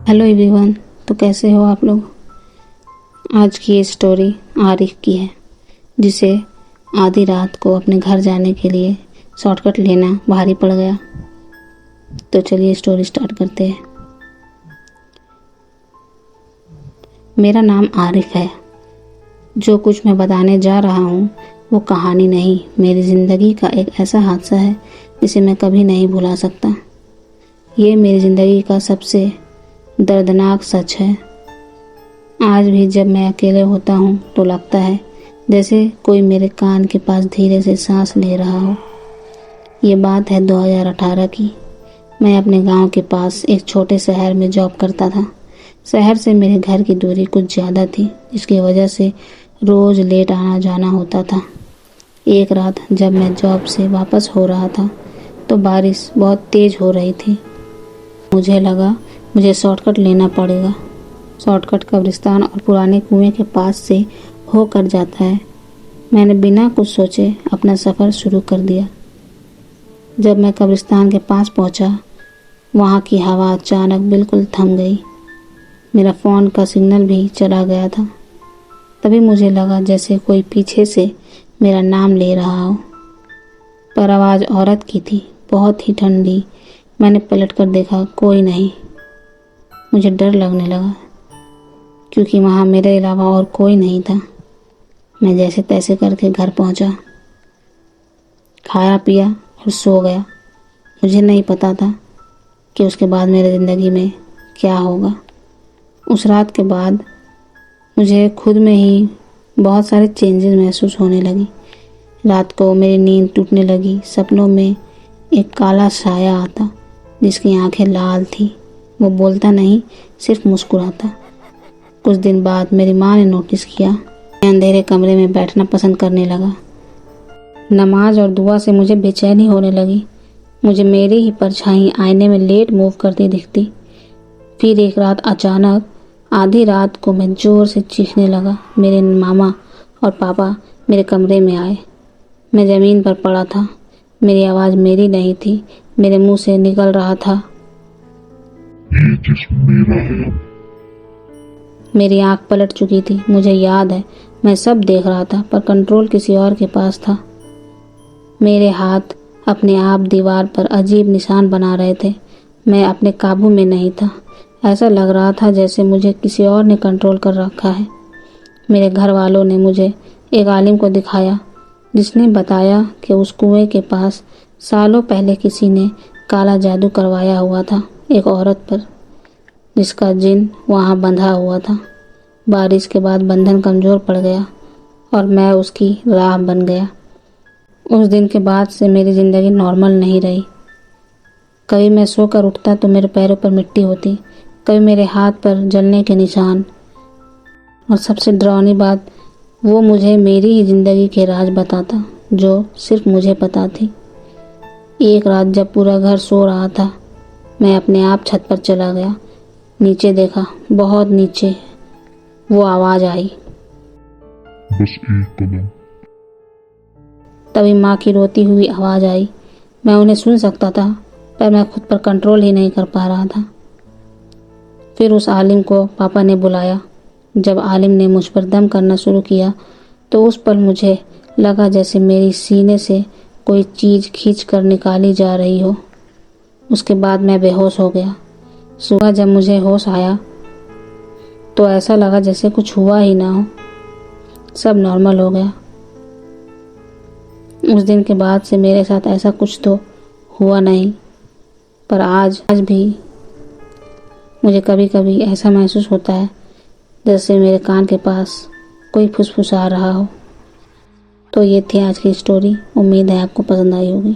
Hello everyone. तो कैसे हो आप लोग। आज की ये स्टोरी आरिफ की है, जिसे आधी रात को अपने घर जाने के लिए शॉर्टकट लेना भारी पड़ गया। तो चलिए स्टोरी स्टार्ट करते हैं। मेरा नाम आरिफ है। जो कुछ मैं बताने जा रहा हूँ वो कहानी नहीं, मेरी ज़िंदगी का एक ऐसा हादसा है जिसे मैं कभी नहीं भुला सकता। ये मेरी ज़िंदगी का सबसे दर्दनाक सच है। आज भी जब मैं अकेले होता हूँ तो लगता है जैसे कोई मेरे कान के पास धीरे से सांस ले रहा हो। ये बात है 2018 की। मैं अपने गांव के पास एक छोटे शहर में जॉब करता था। शहर से मेरे घर की दूरी कुछ ज़्यादा थी, जिसकी वजह से रोज़ लेट आना जाना होता था। एक रात जब मैं जॉब से वापस हो रहा था तो बारिश बहुत तेज़ हो रही थी। मुझे लगा मुझे शॉर्टकट लेना पड़ेगा। शॉर्टकट कब्रिस्तान और पुराने कुएं के पास से होकर जाता है। मैंने बिना कुछ सोचे अपना सफ़र शुरू कर दिया। जब मैं कब्रिस्तान के पास पहुंचा, वहां की हवा अचानक बिल्कुल थम गई। मेरा फ़ोन का सिग्नल भी चला गया था। तभी मुझे लगा जैसे कोई पीछे से मेरा नाम ले रहा हो, पर आवाज़ औरत की थी, बहुत ही ठंडी। मैंने पलट कर देखा, कोई नहीं। मुझे डर लगने लगा क्योंकि वहाँ मेरे अलावा और कोई नहीं था। मैं जैसे तैसे करके घर पहुँचा, खाया पिया और सो गया। मुझे नहीं पता था कि उसके बाद मेरी ज़िंदगी में क्या होगा। उस रात के बाद मुझे खुद में ही बहुत सारे चेंजेस महसूस होने लगी। रात को मेरी नींद टूटने लगी। सपनों में एक काला साया आता जिसकी आंखें लाल थी। वो बोलता नहीं, सिर्फ मुस्कुराता। कुछ दिन बाद मेरी माँ ने नोटिस किया। मैं अंधेरे कमरे में बैठना पसंद करने लगा। नमाज और दुआ से मुझे बेचैनी होने लगी। मुझे मेरी ही परछाई आईने में लेट मूव करती दिखती। फिर एक रात अचानक आधी रात को मैं ज़ोर से चीखने लगा। मेरे मामा और पापा मेरे कमरे में आए। मैं ज़मीन पर पड़ा था। मेरी आवाज़ मेरी नहीं थी, मेरे मुंह से निकल रहा था, ये जिस्म मेरा है। मेरी आंख पलट चुकी थी। मुझे याद है मैं सब देख रहा था, पर कंट्रोल किसी और के पास था। मेरे हाथ अपने आप दीवार पर अजीब निशान बना रहे थे। मैं अपने काबू में नहीं था। ऐसा लग रहा था जैसे मुझे किसी और ने कंट्रोल कर रखा है। मेरे घर वालों ने मुझे एक आलिम को दिखाया, जिसने बताया कि उस कुएं के पास सालों पहले किसी ने काला जादू करवाया हुआ था, एक औरत पर, जिसका जिन वहाँ बंधा हुआ था। बारिश के बाद बंधन कमज़ोर पड़ गया और मैं उसकी राह बन गया। उस दिन के बाद से मेरी ज़िंदगी नॉर्मल नहीं रही। कभी मैं सोकर उठता तो मेरे पैरों पर मिट्टी होती, कभी मेरे हाथ पर जलने के निशान, और सबसे डरावनी बात, वो मुझे मेरी ही ज़िंदगी के राज बताता जो सिर्फ मुझे पता थी। एक रात जब पूरा घर सो रहा था, मैं अपने आप छत पर चला गया। नीचे देखा, बहुत नीचे। वो आवाज़ आई, बस एक कदम। तभी माँ की रोती हुई आवाज़ आई। मैं उन्हें सुन सकता था, पर मैं खुद पर कंट्रोल ही नहीं कर पा रहा था। फिर उस आलिम को पापा ने बुलाया। जब आलिम ने मुझ पर दम करना शुरू किया तो उस पल मुझे लगा जैसे मेरी सीने से कोई चीज़ खींच कर निकाली जा रही हो। उसके बाद मैं बेहोश हो गया। सुबह जब मुझे होश आया तो ऐसा लगा जैसे कुछ हुआ ही ना हो, सब नॉर्मल हो गया। उस दिन के बाद से मेरे साथ ऐसा कुछ तो हुआ नहीं, पर आज भी मुझे कभी कभी ऐसा महसूस होता है जैसे मेरे कान के पास कोई फुसफुसा रहा हो। तो ये थी आज की स्टोरी। उम्मीद है आपको पसंद आई होगी।